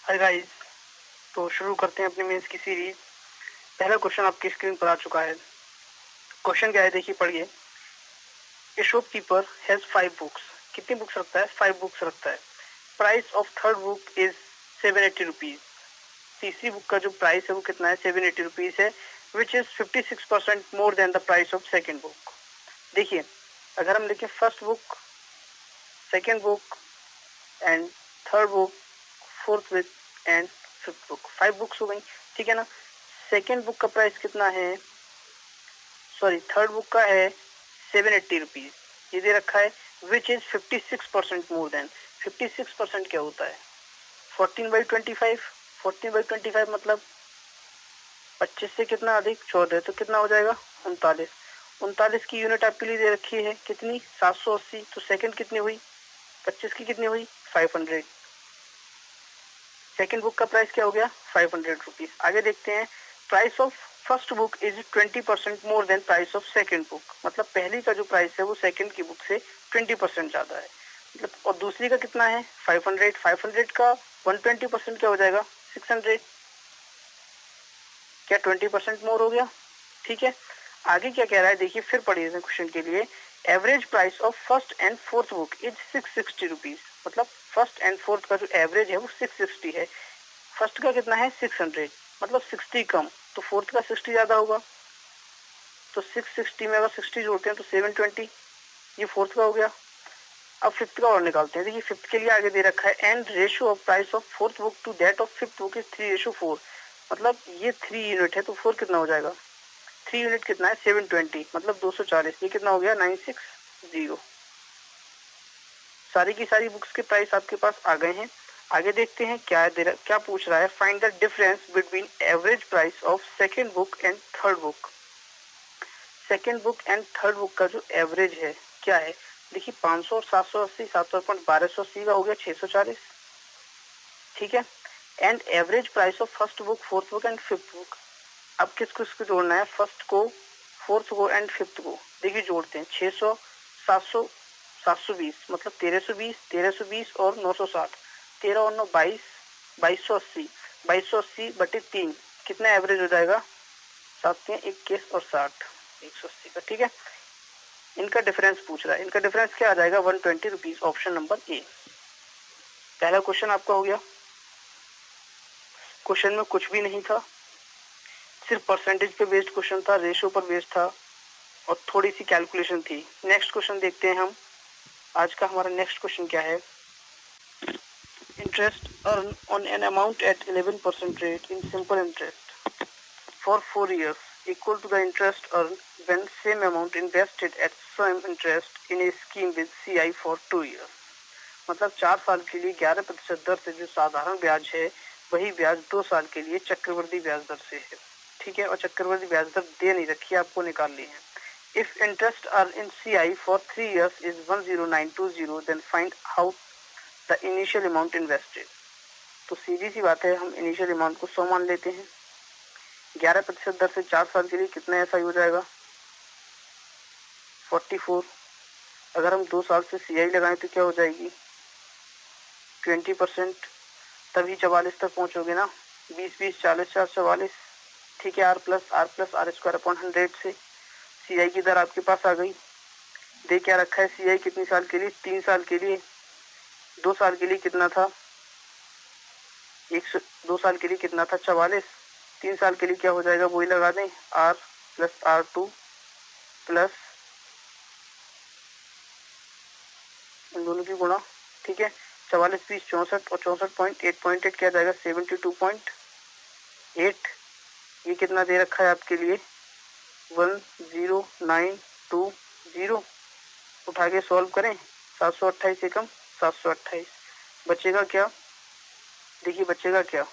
Hi guys. तो शुरू करते हैं अपनी मेंस की सीरीज। पहला क्वेश्चन आपकी स्क्रीन पर आ चुका है। क्वेश्चन क्या है देखिए, पढ़िए। ए शॉपकीपर हैज 5 बुक्स। कितनी बुक्स रखता है? 5 बुक्स रखता है। Price of third book is 780 rupees. तीसरी बुक का जो प्राइस है वो कितना है? 780 रुपीज है, which is 56% more than the price of second book. देखिए, अगर हम लिखें first book, second book and third book, fourth book and fifth book, 5 books हो गई, ठीक है ना। सेकेंड बुक का प्राइस कितना है? सॉरी, थर्ड बुक का है 780 रुपीज, ये दे रखा है, विच इज 56% मोर देन। 56% क्या होता है? 14/25। 14/25 मतलब 25 से कितना अधिक? 14, तो कितना हो जाएगा? 39। 39 की यूनिट आपके लिए दे रखी है कितनी? 780। तो सेकंड कितनी हुई? 25 की कितनी हुई? 500। सेकेंड बुक का प्राइस क्या हो गया? 500 रुपीज। आगे देखते हैं। Price of first book is 20% more than price of second book. मतलब पहली का जो प्राइस है वो सेकेंड की बुक से 20% ज्यादा है। मतलब और दूसरी का कितना है? 500। 500 का 120% क्या हो जाएगा? 600। क्या 20% मोर हो गया? ठीक है। आगे क्या कह रहा है देखिए, फिर पढ़िए क्वेश्चन के लिए। Average price of first and fourth book is 660 rupees. मतलब फर्स्ट एंड फोर्थ का जो एवरेज है वो 660 है। फर्स्ट का कितना है? 600, मतलब 60 कम, तो फोर्थ का 60 ज्यादा होगा। तो 660 में अगर 60 जोड़ते हैं तो 720, ये फोर्थ का हो गया। अब फिफ्थ का और निकालते हैं। देखिए, फिफ्थ के लिए आगे दे रखा है and ratio of price of fourth book to that of fifth book is 3:4। मतलब ये 3 यूनिट है, तो 4 कितना हो जाएगा? 3 यूनिट कितना है? 720, मतलब 240। ये कितना हो गया? 960। सारी की सारी बुक्स के प्राइस आपके पास आ गए हैं। आगे देखते हैं क्या पूछ रहा है। Find the difference between average price of second book and third book. Second book and third book का जो एवरेज है क्या है? देखिए, 500 और 780, 700/1280 का हो गया 640, ठीक है। And average price of first book, fourth book and fifth book. अब किसको किसको जोड़ना है? फर्स्ट को, फोर्थ को एंड फिफ्थ को। देखिए, जोड़ते हैं। 600, 700, 720, मतलब 1320, 1320 और 960। 13 और 9 22, 2280। 2280/3 कितना एवरेज हो जाएगा? 7×21 और 60, 180 का, ठीक है। इनका डिफरेंस पूछ रहा है। इनका डिफरेंस क्या आ जाएगा? 120 रुपीज। Option number A. पहला क्वेश्चन आपका हो गया। क्वेश्चन में कुछ भी नहीं था, सिर्फ परसेंटेज पे बेस्ड क्वेश्चन था, रेशियो पर बेस्ड था और थोड़ी सी कैलकुलेशन थी। नेक्स्ट क्वेश्चन देखते हैं हम। आज का हमारा नेक्स्ट क्वेश्चन क्या है? Interest earn on an amount at 11% rate in simple interest for 4 years equal to the interest earned when same amount invested at same interest in a scheme with CI for 2 years। मतलब 4 साल के लिए 11% दर से जो साधारण ब्याज है, वही ब्याज 2 साल के लिए चक्रवृद्धि ब्याज दर से है, ठीक है। और चक्रवृद्धि ब्याज दर दे नहीं रखी है, आपको निकालनी है। If interest earned in CI for 3 years is 10920, then find out the initial amount invested। तो सीधी सी बात है, हम इनिशियल अमाउंट को 100 मान लेते हैं। 11% दर से 4 साल के लिए कितना ऐसा हो जाएगा? 44। अगर हम 2 साल से CI लगाएं तो क्या हो जाएगी? 20%, तभी 44 तक पहुंचोगे ना। 20, 40, 44, ठीक है। R+R+R² 100 से CI की दर आपके पास आ गई। दे क्या रखा है? CI कितनी साल के लिए? 3 साल के लिए। 2 साल के लिए कितना था? 2 साल के लिए कितना था? 44। 3 साल के लिए क्या हो जाएगा? वही लगा दें, R+R2 प्लस इन दोनों की गुणा, ठीक है। 44, 20, 64 और 64.8 क्या जाएगा? 72.8। ये कितना दे रखा है आपके लिए? 10920। उठा के सॉल्व करें। 728 से कम 728, बचेगा क्या? देखिए बचेगा क्या?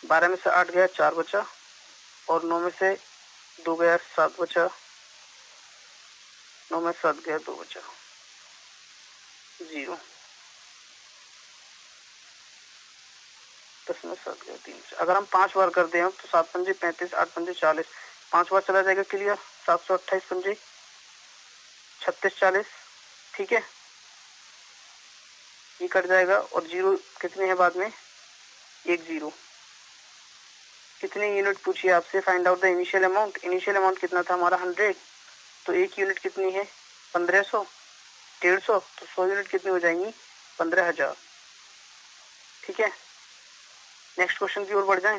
12 में से 8 गया, 4 बचा, और 9 में से 2 गया, 7 बचा। 9 में 7 गया, 2 बचा, 0। 10 में 7 गया, 3 बचा। अगर हम 5 बार कर दें हम तो 7 पंजे 35, 8 पंजे 40, 5 बार चला जाएगा क्लियर। 728 पंजे 36, 40, ठीक है। ये कट जाएगा और जीरो कितने हैं बाद में, एक जीरो। कितने यूनिट पूछिए आपसे, find out the initial amount. Initial amount कितना था हमारा 100, तो एक यूनिट कितनी है 1500, 150, तो 100 यूनिट कितनी हो जाएंगी 15,000। ठीक है, नेक्स्ट क्वेश्चन की ओर बढ़ जाएं।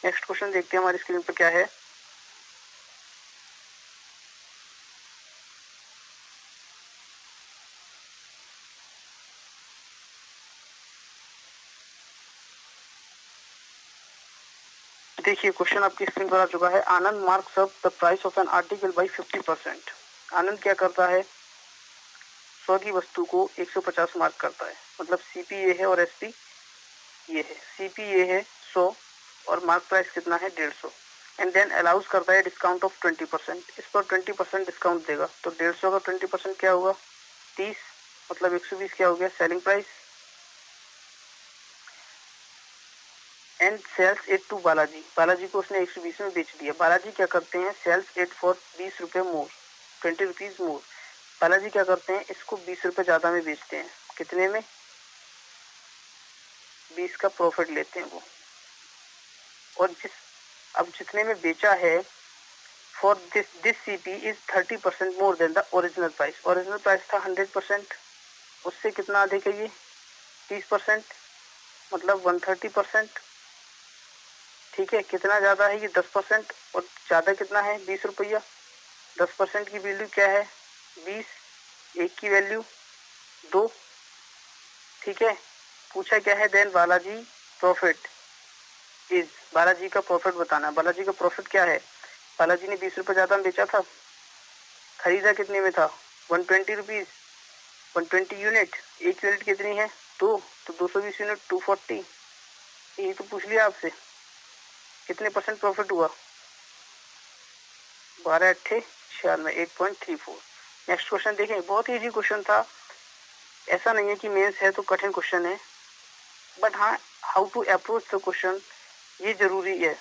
नेक्स्ट क्वेश्चन देखते हैं हमारी स्क्रीन पर क्या है। देखिए क्वेश्चन आपकी स्क्रीन पर आ चुका है। Anand marks up the price of an article by 50%। Anand क्या करता है, 100 की वस्तु को 150 मार्क करता है। मतलब सीपी ये है और एसपी ये है। सीपी ये है 100 और मार्क प्राइस कितना है 150, एंड देन अलाउज करता है डिस्काउंट ऑफ 20%। इस पर 20% डिस्काउंट देगा, तो 150 का 20% क्या होगा 30, मतलब 120 क्या हो गया selling price. And sells it to Balaji. Balaji को उसने 120 में बेच दिया। बालाजी क्या करते हैं, सेल्स इट फॉर 20 रुपये मोर, 20 रुपीज मोर। बालाजी क्या करते हैं, इसको 20 रुपये ज्यादा में बेचते हैं। कितने में, 20 का प्रॉफिट लेते हैं वो। और अब जितने में बेचा है, for this CP is 30% more than the original price. Original price था 100%, उससे कितना अधिक है ये 30%, मतलब 130%। ठीक है, कितना ज्यादा है ये 10%, और ज्यादा कितना है 20 रुपया। 10% की वैल्यू क्या है 20, एक की वैल्यू 2। ठीक है, पूछा क्या है, then Balaji profit is, Balaji का प्रॉफिट बताना। बालाजी का प्रॉफिट क्या है, बालाजी ने 20 रुपये ज्यादा में बेचा था, खरीदा कितने में था 120 रुपीज, 120 यूनिट। एक यूनिट कितनी है 2, तो 220 यूनिट 240। ये तो पूछ लिया आपसे, कितने परसेंट प्रॉफिट हुआ 12 अट्ठे 96, 8.34। नेक्स्ट क्वेश्चन देखें, बहुत इजी क्वेश्चन था। ऐसा नहीं है कि मेंस है तो कठिन क्वेश्चन है, बट हाँ how to approach the question ये जरूरी है।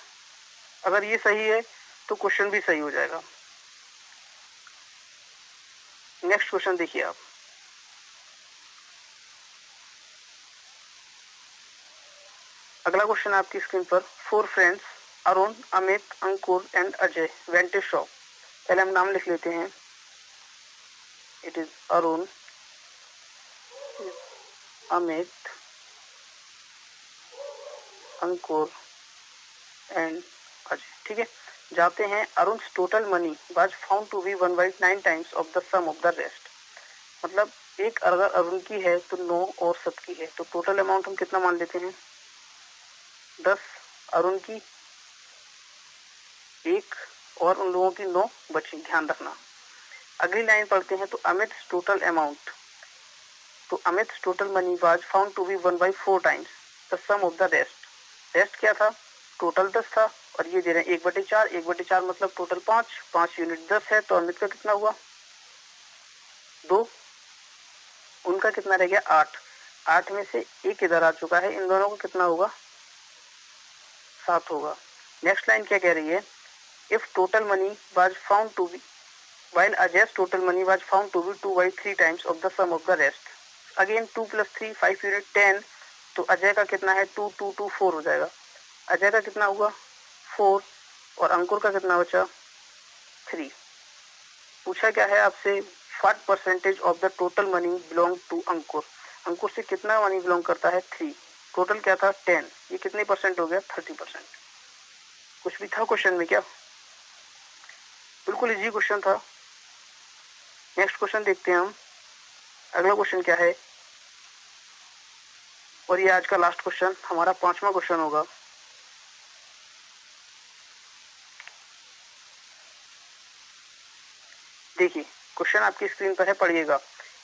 अगर ये सही है तो क्वेश्चन भी सही हो जाएगा। नेक्स्ट क्वेश्चन देखिए आप। अगला क्वेश्चन आपकी स्क्रीन पर, 4 friends Arun, Amit, Ankur and Ajay went to shop. पहले हम नाम लिख लेते हैं। It is Arun, Amit, Ankur and Ajay. ठीक है, जाते हैं। अरुण total money was found to be 1/9 times of the sum of the rest. मतलब एक अगर अरुण की है तो 9 और 7 की है, तो टोटल अमाउंट हम कितना मान लेते हैं 10। अरुण की 1 और उन लोगों की 9 बची, ध्यान रखना। अगली लाइन पढ़ते हैं, तो अमित टोटल अमाउंट, तो Amit total money was found to be 1/4 times the sum of the rest. Rest क्या था, टोटल 10 था, और ये दे रहे हैं 1/4। 1/4 मतलब टोटल 5 यूनिट 10 है, तो अमित का कितना हुआ 2, उनका कितना रह गया 8। 8 में से एक इधर आ चुका है, इन दोनों का कितना होगा 7 होगा। नेक्स्ट लाइन क्या कह रही है, if total money was found to be while Ajay's total money was found to be 2/3 times of the sum of the rest. Again 2 plus 3 5 unit 10, तो अजय का कितना है 2 2 2 4 हो जाएगा। अजय का कितना हुआ 4, और अंकुर का कितना बचा 3। पूछा क्या है आपसे, what percentage of the total money belong to Ankur. Ankur से कितना मनी बिलोंग करता है 3, टोटल क्या था 10, ये कितने परसेंट हो गया 30%। कुछ भी था क्वेश्चन में क्या, बिल्कुल इजी क्वेश्चन था। नेक्स्ट क्वेश्चन देखते हैं हम। अगला क्वेश्चन क्या है, और ये आज का लास्ट क्वेश्चन, हमारा 5वां क्वेश्चन होगा। देखिए क्वेश्चन आपकी स्क्रीन पर है, पढ़िएगा।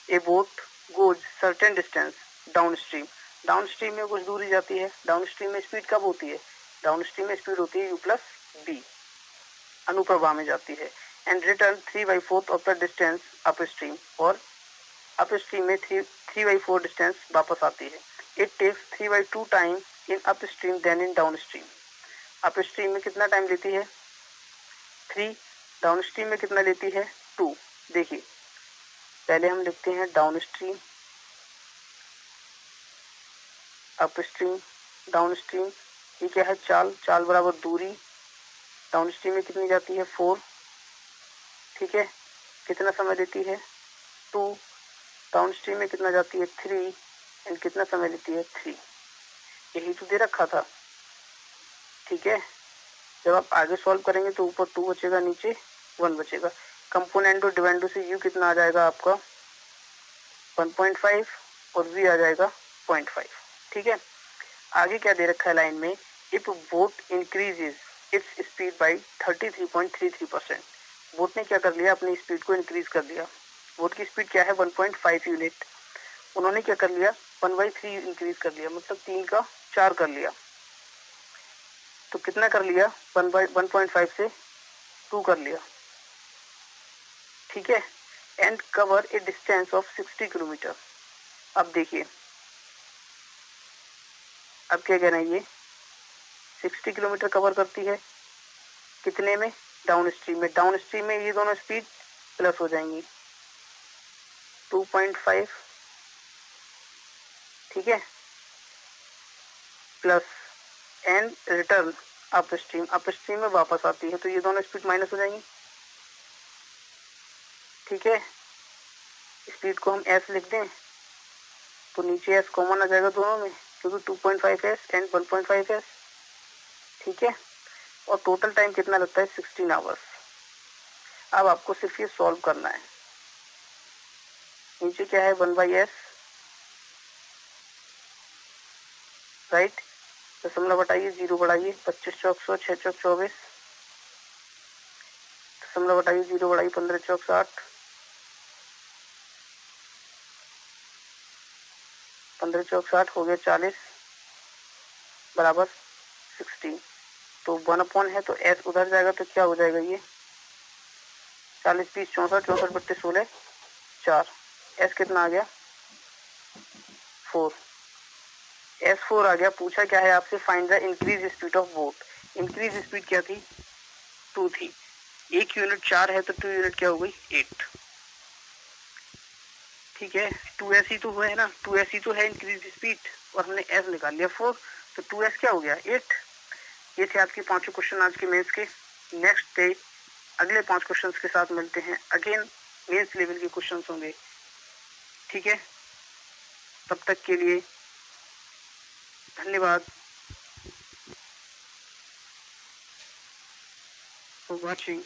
ए boat goes certain distance down stream. Down stream में कुछ दूरी जाती है। डाउन स्ट्रीम में स्पीड कब होती है, डाउन स्ट्रीम में स्पीड होती है U+B, अनुप्रवाह में जाती है। And return 3/4 of the distance upstream, और अप स्ट्रीम में 3/4 डिस्टेंस वापस आती है। It takes 3/2 time in upstream then in downstream. Upstream में कितना टाइम लेती है 3, डाउन स्ट्रीम में कितना लेती है 2। देखिए पहले हम लिखते हैं down stream, up stream, down stream, ये क्या है, चाल, चाल बराबर दूरी, डाउन स्ट्रीम में कितनी जाती है 4, ठीक है, कितना समय लेती है 2, डाउन स्ट्रीम में कितना जाती है 3 एंड कितना समय लेती है 3, यही तो दे रखा था, ठीक है। जब आप आगे सॉल्व करेंगे तो ऊपर 2 बचेगा, नीचे 1 बचेगा। कंपोनेंडो डिवेंडो से यू कितना आ जाएगा आपका 1.5 और वी आ जाएगा 0.5, ठीक है। आगे क्या दे रखा है लाइन में, if boat increases its speed by 33.33%, boat ने क्या कर लिया, अपनी स्पीड को इंक्रीज कर दिया। बोट की स्पीड क्या है 1.5 यूनिट, उन्होंने क्या कर लिया 1/3 इंक्रीज कर लिया, मतलब 3 का 4 कर लिया। तो कितना कर लिया 1/1.5 से 2 कर लिया, ठीक है। And cover A distance of 60 kilometre. अब देखिए, अब क्या कहना है, ये 60 किलोमीटर कवर करती है, कितने में, डाउन स्ट्रीम में। डाउन स्ट्रीम में ये दोनों स्पीड प्लस हो जाएंगी 2.5, ठीक है, plus and return up stream, upstream में वापस आती है तो ये दोनों स्पीड माइनस हो जाएंगी, ठीक है। स्पीड को हम एस लिख दें तो नीचे एस कॉमन आ जाएगा दोनों में, क्योंकि 2.5 एस एंड 1.5 एस, ठीक है। और टोटल टाइम कितना लगता है 16 आवर्स। अब आपको सिर्फ ये सॉल्व करना है। नीचे क्या है 1/s, राइट, दशमलव हटाइए, 0 बढ़ाइए, 25 चौक 100, 6 चौक 24, दशमलव हटाइए, 0 बढ़ाइए, 15 चौक 60, 15 चौक 60 हो गया 40 बराबर 16। तो 1 है तो एस उधर जाएगा तो क्या हो जाएगा, ये 40 20 64, 64 बट्टे 16 4, एस कितना आ गया 4, S4 आ गया। पूछा क्या है आपसे, find the increase speed of boat. Increase speed क्या थी 2 थी, 1 यूनिट 4 है तो 2 यूनिट क्या हो गई 8, ठीक है। 2s ही तो हुआ है ना, 2s ही तो है इंक्रीज स्पीड, और हमने s निकाल लिया 4, तो 2s क्या हो गया 8। ये थे आपके 5 क्वेश्चन आज के मेंस के। नेक्स्ट डे अगले 5 क्वेश्चन के साथ मिलते हैं, अगेन मेंस लेवल के क्वेश्चन होंगे, ठीक है। तब तक के लिए धन्यवाद फॉर वॉचिंग।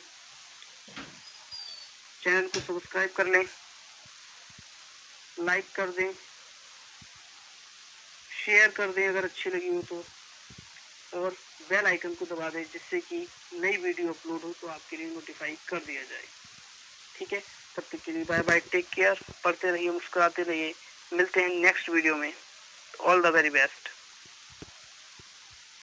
चैनल को सब्सक्राइब कर लें, लाइक कर दें, शेयर कर दें अगर अच्छी लगी हो तो, और बेल आइकन को दबा दें जिससे कि नई वीडियो अपलोड हो तो आपके लिए नोटिफाई कर दिया जाए, ठीक है। तब तक के लिए बाय बाय, टेक केयर, पढ़ते रहिए, मुस्कुराते रहिए, मिलते हैं नेक्स्ट वीडियो में। All the very best.